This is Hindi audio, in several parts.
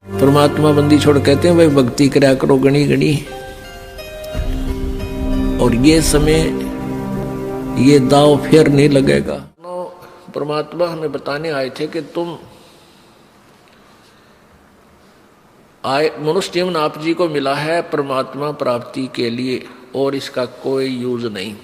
परमात्मा बंदी छोड़ कहते हैं भाई भक्ति करा करो गणी गणी। और ये समय ये दाव फिर नहीं लगेगा। परमात्मा हमें बताने आए थे कि तुम आए, मनुष्य जीवन आप जी को मिला है परमात्मा प्राप्ति के लिए और इसका कोई यूज नहीं।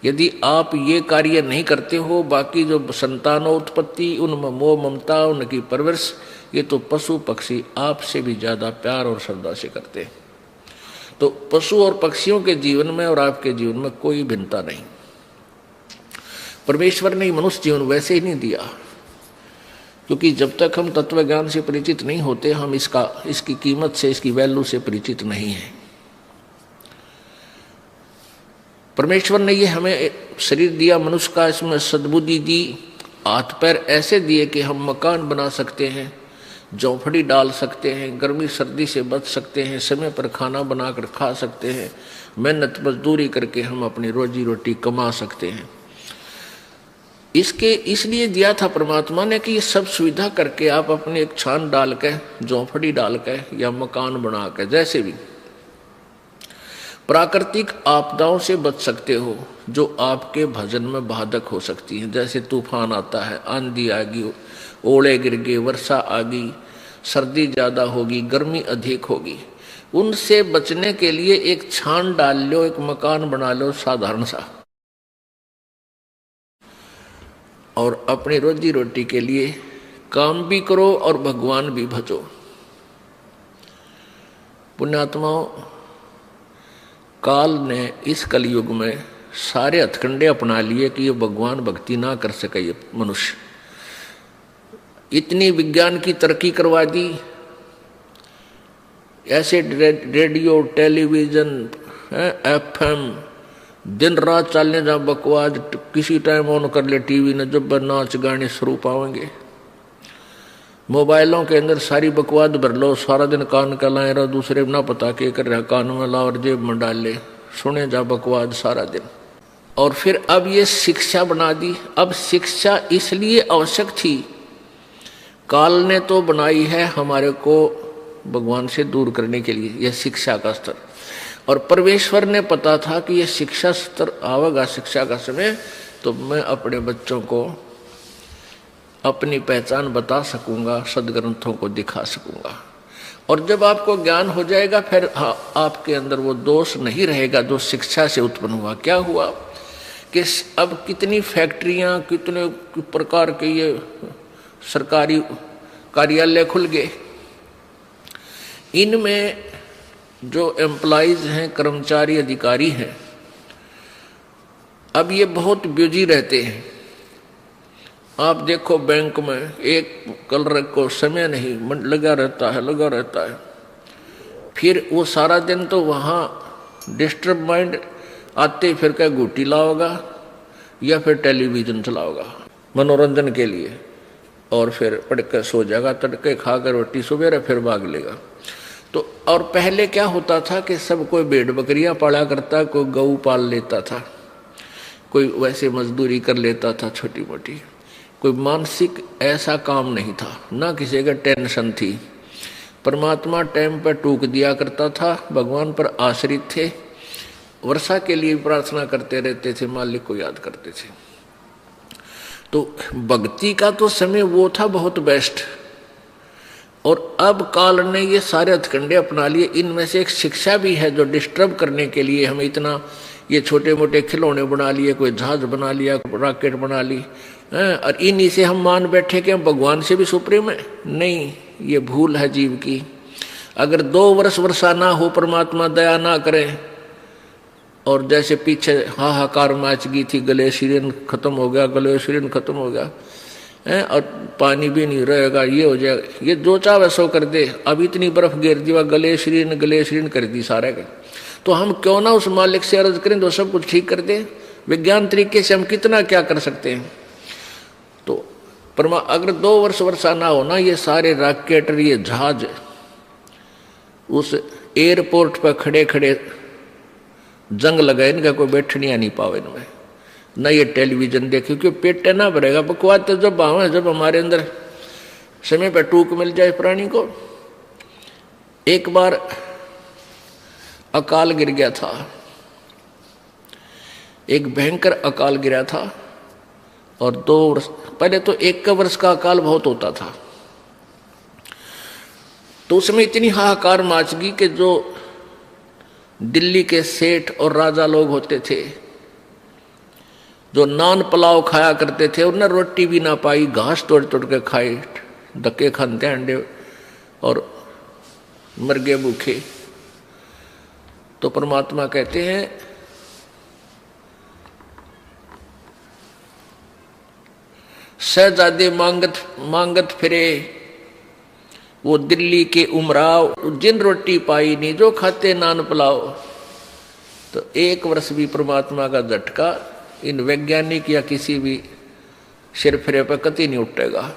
यदि आप ये कार्य नहीं करते हो, बाकी जो संतान उत्पत्ति, उनमें मोह ममता, उनकी परवरिश, ये तो पशु पक्षी आपसे भी ज्यादा प्यार और श्रद्धा से करते हैं। तो पशु और पक्षियों के जीवन में और आपके जीवन में कोई भिन्नता नहीं। परमेश्वर ने मनुष्य जीवन वैसे ही नहीं दिया, क्योंकि जब तक हम तत्व ज्ञान से परिचित नहीं होते, हम इसकी कीमत से, इसकी वैल्यू से परिचित नहीं है। परमेश्वर ने ये हमें शरीर दिया मनुष्य का, इसमें सद्बुद्धि दी, हाथ पैर ऐसे दिए कि हम मकान बना सकते हैं, झोंपड़ी डाल सकते हैं, गर्मी सर्दी से बच सकते हैं, समय पर खाना बनाकर खा सकते हैं, मेहनत मजदूरी करके हम अपनी रोजी रोटी कमा सकते हैं। इसके इसलिए दिया था परमात्मा ने कि ये सब सुविधा करके आप अपने एक छान डाल के, झोंपड़ी डाल के या मकान बना के, जैसे भी प्राकृतिक आपदाओं से बच सकते हो जो आपके भजन में बाधक हो सकती हैं। जैसे तूफान आता है, आंधी आ गई, ओले गिर गए, वर्षा आ गई, सर्दी ज्यादा होगी, गर्मी अधिक होगी, उनसे बचने के लिए एक छान डाल लो, एक मकान बना लो साधारण सा, और अपनी रोजी रोटी के लिए काम भी करो और भगवान भी भजो। पुण्यात्माओं, काल ने इस कलयुग में सारे हथकंडे अपना लिए कि ये भगवान भक्ति ना कर सके। ये मनुष्य इतनी विज्ञान की तरक्की करवा दी, ऐसे रेडियो टेलीविजन एफएम दिन रात चलने जा बकवास, किसी टाइम ऑन कर ले टीवी ने, जब नाच गाने शुरू पाएंगे। मोबाइलों के अंदर सारी बकवास भर लो, सारा दिन कान का लाए रहो, दूसरे ना पता के कर रहा, कान में ला और जेब में डाल ले, सुने जा बकवास सारा दिन। और फिर अब ये शिक्षा बना दी। अब शिक्षा इसलिए आवश्यक थी, काल ने तो बनाई है हमारे को भगवान से दूर करने के लिए, यह शिक्षा का स्तर। और परमेश्वर ने पता था कि यह शिक्षा स्तर आवेगा, शिक्षा का समय, तो मैं अपने बच्चों को अपनी पहचान बता सकूंगा, सदग्रंथों को दिखा सकूंगा। और जब आपको ज्ञान हो जाएगा, फिर आपके अंदर वो दोष नहीं रहेगा जो शिक्षा से उत्पन्न हुआ। क्या हुआ कि अब कितनी फैक्ट्रियां, कितने प्रकार के ये सरकारी कार्यालय खुल गए, इनमें जो एम्प्लॉइज हैं, कर्मचारी अधिकारी हैं, अब ये बहुत बिजी रहते हैं। आप देखो बैंक में एक क्लर्क को समय नहीं लगा रहता है। फिर वो सारा दिन तो वहाँ डिस्टर्ब माइंड आते फिर क्या घूटी लाओगा या फिर टेलीविजन चलाओगा मनोरंजन के लिए, और फिर पढ़ कर सो जाएगा, तड़के खा कर रोटी सुबह फिर भाग लेगा। तो और पहले क्या होता था कि सब कोई भेड़ बकरियां पाला करता, कोई गऊ पाल लेता था, कोई वैसे मजदूरी कर लेता था छोटी मोटी, कोई मानसिक ऐसा काम नहीं था, ना किसी का टेंशन थी। परमात्मा टाइम पर टूक दिया करता था, भगवान पर आश्रित थे, वर्षा के लिए प्रार्थना करते रहते थे, मालिक को याद करते थे। तो भक्ति का तो समय वो था बहुत बेस्ट। और अब काल ने ये सारे हथकंडे अपना लिए। इनमें से एक शिक्षा भी है जो डिस्टर्ब करने के लिए हमें इतना ये छोटे मोटे खिलौने बना लिए, कोई जहाज बना लिया, रॉकेट बना ली, और इन्हीं से हम मान बैठे कि हम भगवान से भी सुप्रीम है। नहीं, ये भूल है जीव की। अगर 2 वर्ष वर्षा ना हो, परमात्मा दया ना करे, और जैसे पीछे हाहाकार मच गई थी, ग्लेशियन खत्म हो गया, ग्लेशियन खत्म हो गया, और पानी भी नहीं रहेगा, ये हो जाएगा, ये जो चाहे सो कर दे। अब इतनी बर्फ गिर दी, ग्लेशियन कर दी सारे का। तो हम क्यों ना उस मालिक से अर्ज करें तो सब कुछ ठीक कर दे। विज्ञान तरीके से हम कितना क्या कर सकते हैं। तो अगर 2 वर्ष वर्षा ना हो ना, ये सारे रॉकेट, ये जहाज उस एयरपोर्ट पर खड़े खड़े जंग लगाए, इनका कोई बैठने नहीं पावे इनमें, न ये टेलीविजन देखे, क्योंकि पेट ना भरेगा। बकवास तो जब आवे, जब हमारे अंदर समय पर टूक मिल जाए प्राणी को। एक बार अकाल गिर गया था, एक भयंकर अकाल गिरा था, और 2 वर्ष पहले तो 1 वर्ष का अकाल बहुत होता था। तो उसमें इतनी हाहाकार मच गई कि जो दिल्ली के सेठ और राजा लोग होते थे, जो नान पुलाव खाया करते थे, उन्हें रोटी भी ना पाई, घास तोड़ तोड़ के खाए, धक्के खाते अंडे और मर गए भूखे। तो परमात्मा कहते हैं शहजादे मांगत फिरे वो दिल्ली के उमराव, जिन रोटी पाई नहीं जो खाते नान पुलाव। तो 1 वर्ष भी परमात्मा का झटका इन वैज्ञानिक या किसी भी सिर फिरे पर कतई नहीं उठेगा।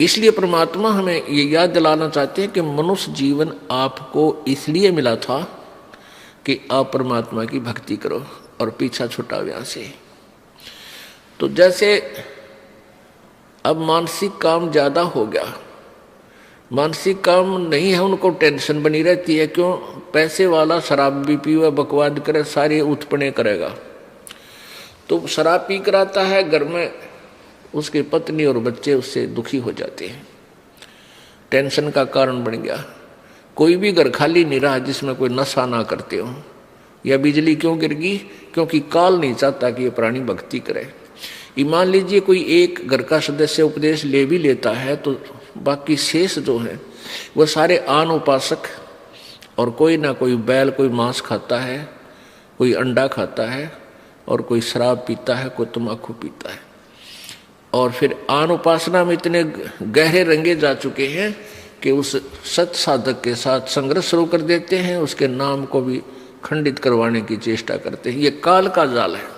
इसलिए परमात्मा हमें ये याद दिलाना चाहते हैं कि मनुष्य जीवन आपको इसलिए मिला था कि आप परमात्मा की भक्ति करो और पीछा छुटाओ यहाँ से। तो जैसे अब मानसिक काम ज्यादा हो गया, मानसिक काम नहीं है, उनको टेंशन बनी रहती है। क्यों? पैसे वाला शराब भी पीवे, बकवाद करे, सारे उत्पन्न करेगा। तो शराब पी कर आता है घर में, उसकी पत्नी और बच्चे उससे दुखी हो जाते हैं, टेंशन का कारण बन गया। कोई भी घर खाली नहीं रहा जिसमें कोई नशा ना करते हो। या बिजली क्यों गिर गई? क्योंकि काल नहीं चाहता कि ये प्राणी भक्ति करे। मान लीजिए कोई एक घर का सदस्य उपदेश ले भी लेता है तो बाकी शेष जो है वो सारे आन उपासक, और कोई ना कोई बैल, कोई मांस खाता है, कोई अंडा खाता है, और कोई शराब पीता है, कोई तम्बाकू पीता है। और फिर आन उपासना में इतने गहरे रंगे जा चुके हैं कि उस सत साधक के साथ संघर्ष शुरू कर देते हैं, उसके नाम को भी खंडित करवाने की चेष्टा करते हैं। ये काल का जाल है।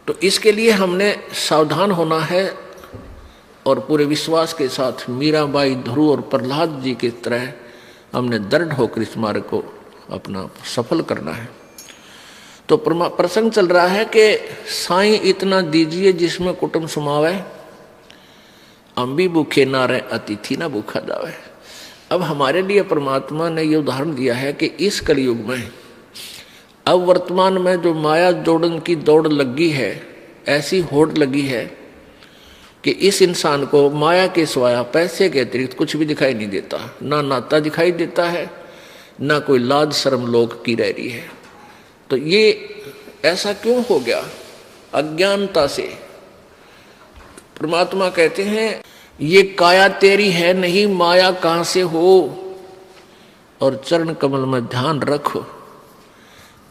तो इसके लिए हमने सावधान होना है और पूरे विश्वास के साथ मीराबाई, ध्रुव और प्रहलाद जी की तरह हमने दृढ़ होकर इस मार्ग को अपना सफल करना है। तो प्रसंग चल रहा है कि साईं इतना दीजिए जिसमें कुटुंब समावे, हम भी भूखे ना रहे, अतिथि ना भूखा जावे। अब हमारे लिए परमात्मा ने ये उदाहरण दिया है कि इस कलयुग में, अब वर्तमान में जो माया जोड़न की दौड़ लगी है, ऐसी होड़ लगी है कि इस इंसान को माया के सिवाय पैसे के अतिरिक्त कुछ भी दिखाई नहीं देता। ना नाता दिखाई देता है, ना कोई लाज शर्म लोग की रह रही है। तो ये ऐसा क्यों हो गया? अज्ञानता से। परमात्मा कहते हैं ये काया तेरी है नहीं, माया कहां से हो, और चरण कमल में ध्यान रखो,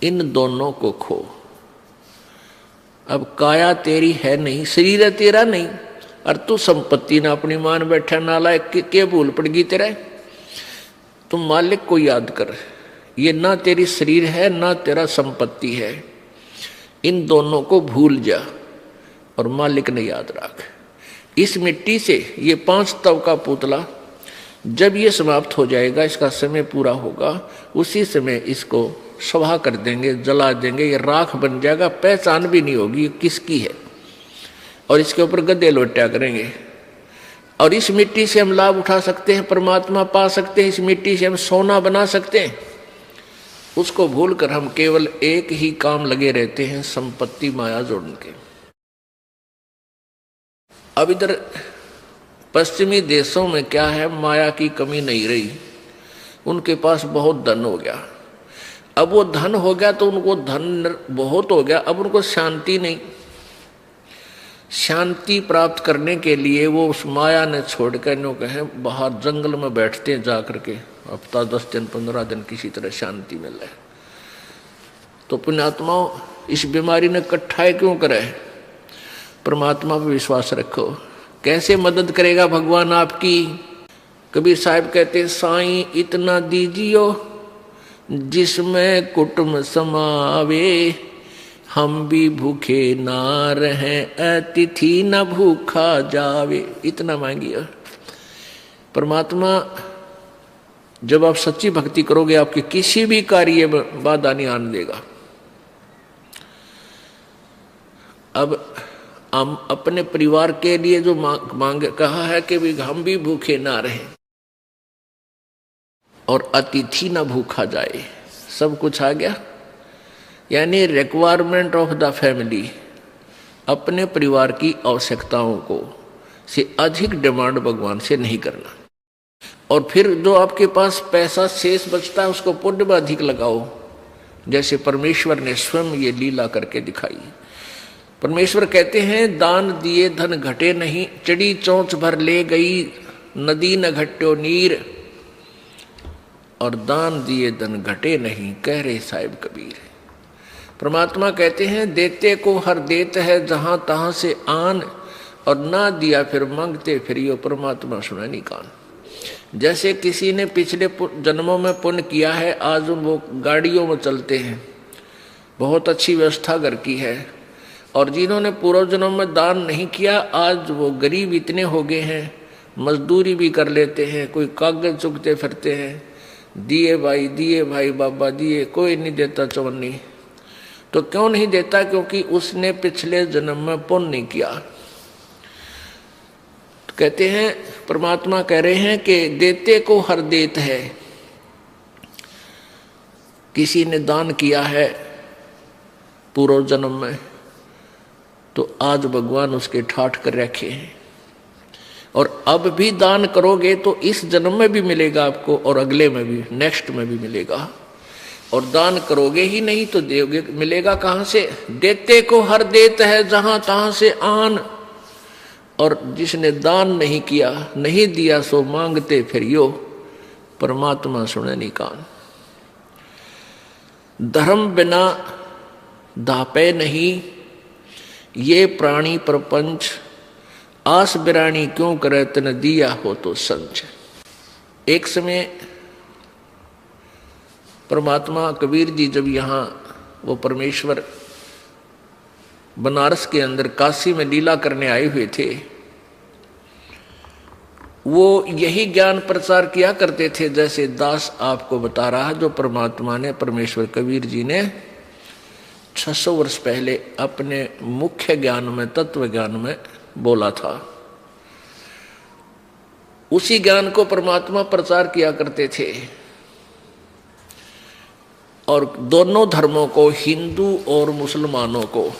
इन दोनों को खो। अब काया तेरी है नहीं, शरीर है तेरा नहीं, और तू संपत्ति ना अपनी मान बैठा, नालायक के भूल पड़गी तेरा। तुम मालिक को याद कर, ये ना तेरी शरीर है ना तेरा संपत्ति है, इन दोनों को भूल जा और मालिक ने याद रख। इस मिट्टी से ये 5 तव का पुतला जब ये समाप्त हो जाएगा, इसका समय पूरा होगा, उसी समय इसको सभा कर देंगे, जला देंगे, ये राख बन जाएगा, पहचान भी नहीं होगी ये किसकी है, और इसके ऊपर गद्दे लोटा करेंगे। और इस मिट्टी से हम लाभ उठा सकते हैं, परमात्मा पा सकते हैं, इस मिट्टी से हम सोना बना सकते हैं। उसको भूलकर हम केवल एक ही काम लगे रहते हैं, संपत्ति माया जोड़ने के। अब इधर पश्चिमी देशों में क्या है, माया की कमी नहीं रही, उनके पास बहुत धन हो गया। अब वो धन हो गया तो उनको धन बहुत हो गया, अब उनको शांति नहीं। शांति प्राप्त करने के लिए वो उस माया ने छोड़ कर नो कहें बाहर जंगल में बैठते हैं जा करके, हफ्ता 10 दिन 15 दिन किसी तरह शांति मिल रहा है। तो पुण्यात्माओं, इस बीमारी ने कट्ठाई क्यों करे? परमात्मा पर विश्वास रखो, कैसे मदद करेगा भगवान आपकी। कबीर साहब कहते हैं साईं इतना दीजियो जिसमें कुटुंब समावे, हम भी भूखे ना रहें, अतिथि न भूखा जावे। इतना मांगिए। परमात्मा जब आप सच्ची भक्ति करोगे, आपके किसी भी कार्य में बाधा नहीं आने देगा। अब हम अपने परिवार के लिए जो मांग कहा है कि भी हम भी भूखे ना रहें और अतिथि ना भूखा जाए, सब कुछ आ गया। यानी रिक्वायरमेंट ऑफ द फैमिली, अपने परिवार की आवश्यकताओं को से अधिक डिमांड भगवान से नहीं करना। और फिर जो आपके पास पैसा शेष बचता है उसको पुण्य में अधिक लगाओ, जैसे परमेश्वर ने स्वयं ये लीला करके दिखाई। परमेश्वर कहते हैं दान दिए धन घटे नहीं, चढ़ी चोंच भर ले गई नदी न घट्यो नीर, और दान दिए धन घटे नहीं कह रहे साहिब कबीर। परमात्मा कहते हैं देते को हर देत है जहां तहां से आन, और ना दिया फिर मांगते फिर यो परमात्मा सुना नहीं कान। जैसे किसी ने पिछले जन्मों में पुण्य किया है, आज वो गाड़ियों में चलते हैं, बहुत अच्छी व्यवस्था घर की है, और जिन्होंने पूर्व जन्म में दान नहीं किया आज वो गरीब इतने हो गए हैं, मजदूरी भी कर लेते हैं, कोई कागज चुगते फिरते हैं, दिए भाई बाबा दिए, कोई नहीं देता चवन्नी। तो क्यों नहीं देता? क्योंकि उसने पिछले जन्म में पुण्य नहीं किया। तो कहते हैं परमात्मा कह रहे हैं कि देते को हर देत है। किसी ने दान किया है पूर्व जन्म में तो आज भगवान उसके ठाठ कर रखे हैं, और अब भी दान करोगे तो इस जन्म में भी मिलेगा आपको और अगले में भी, नेक्स्ट में भी मिलेगा। और दान करोगे ही नहीं तो दोगे मिलेगा कहां से? देते को हर देत है जहां तहां से आन, और जिसने दान नहीं किया नहीं दिया सो मांगते फिर यो परमात्मा सुने नहीं कान। धर्म बिना दापे नहीं ये प्राणी प्रपंच, आस बिरानी क्यों करे तन दिया हो तो संच। एक समय परमात्मा कबीर जी जब यहाँ वो परमेश्वर बनारस के अंदर काशी में लीला करने आए हुए थे, वो यही ज्ञान प्रचार किया करते थे जैसे दास आपको बता रहा है, जो परमात्मा ने परमेश्वर कबीर जी ने 600 वर्ष पहले अपने मुख्य ज्ञान में, तत्व ज्ञान में बोला था। उसी ज्ञान को परमात्मा प्रचार किया करते थे, और दोनों धर्मों को, हिंदू और मुसलमानों को,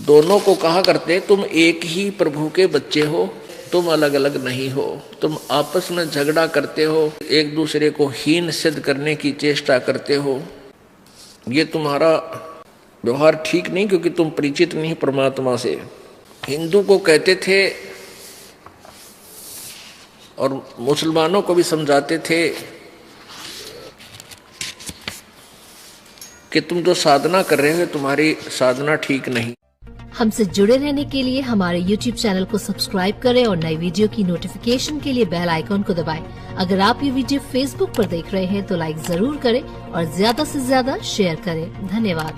दोनों को कहा करते तुम एक ही प्रभु के बच्चे हो, तुम अलग अलग नहीं हो। तुम आपस में झगड़ा करते हो, एक दूसरे को हीन सिद्ध करने की चेष्टा करते हो, ये तुम्हारा व्यवहार ठीक नहीं, क्योंकि तुम परिचित नहीं परमात्मा से। हिंदू को कहते थे और मुसलमानों को भी समझाते थे कि तुम जो साधना कर रहे हो तुम्हारी साधना ठीक नहीं। हमसे जुड़े रहने के लिए हमारे YouTube चैनल को सब्सक्राइब करें और नई वीडियो की नोटिफिकेशन के लिए बेल आइकॉन को दबाएं। अगर आप ये वीडियो Facebook पर देख रहे हैं तो लाइक जरूर करें और ज्यादा से ज्यादा शेयर करें। धन्यवाद।